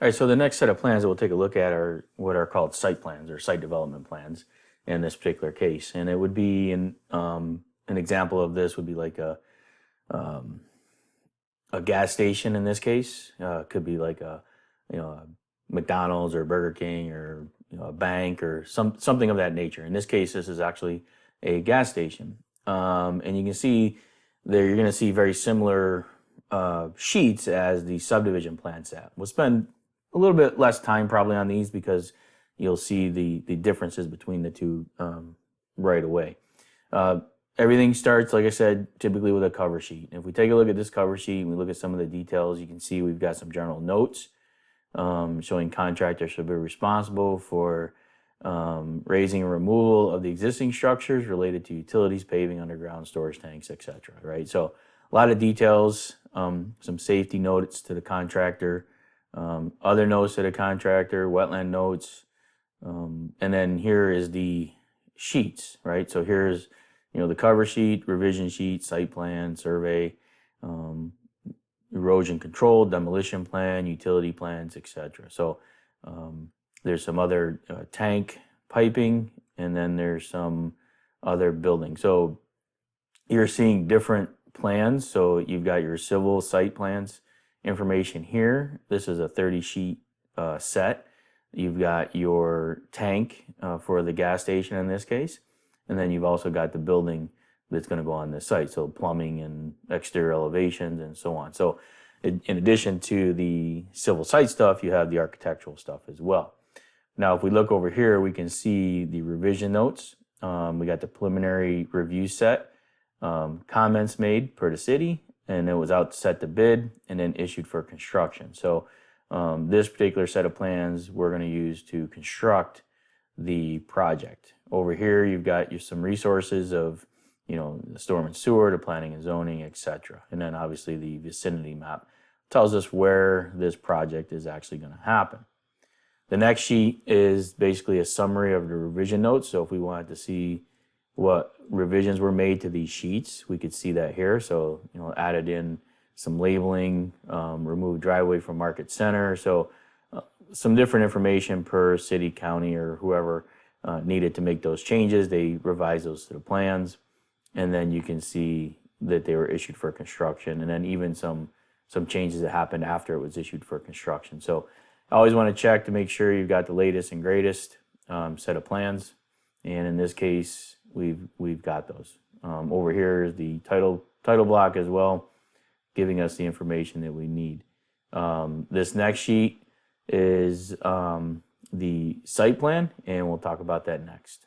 All right, so the next set of plans that we'll take a look at are what are called site plans or site development plans in this particular case. And it would be an example of this would be like um, a gas station in this case. Could be like a McDonald's or Burger King or a bank or something of that nature. In this case, this is actually a gas station. And you can see there you're going to see very similar sheets as the subdivision plan set. We'll spend a little bit less time probably on these because you'll see the differences between the two right away. Everything starts, like I said, typically with a cover sheet. If we take a look at this cover sheet and we look at some of the details, you can see we've got some general notes showing contractors should be responsible for raising and removal of the existing structures related to utilities, paving, underground storage tanks, etc. Right? So a lot of details, some safety notes to the contractor, other notes to the contractor, wetland notes, and then here is the sheets, right? So here's the cover sheet, revision sheet, site plan, survey, erosion control, demolition plan, utility plans, etc. So there's some other tank piping, and then there's some other building. So you're seeing different plans. So you've got your civil site plans information here. This is a 30 sheet set. You've got your tank for the gas station in this case. And then you've also got the building that's going to go on this site. So plumbing and exterior elevations and so on. So in addition to the civil site stuff, you have the architectural stuff as well. Now, if we look over here, we can see the revision notes. We got the preliminary review set, comments made per the city, and it was out set to bid and then issued for construction. So this particular set of plans we're going to use to construct the project. Over here, you've got some resources of, the storm and sewer, the planning and zoning, etc. And then obviously the vicinity map tells us where this project is actually going to happen. The next sheet is basically a summary of the revision notes. So if we wanted to see what revisions were made to these sheets, we could see that here. So, added in some labeling, removed driveway from Market Center. So some different information per city, county, or whoever needed to make those changes. They revised those to the plans, and then you can see that they were issued for construction, and then even some changes that happened after it was issued for construction. So I always want to check to make sure you've got the latest and greatest set of plans, and in this case, we've got those. Over here is the title block as well, giving us the information that we need. This next sheet is the site plan, and we'll talk about that next.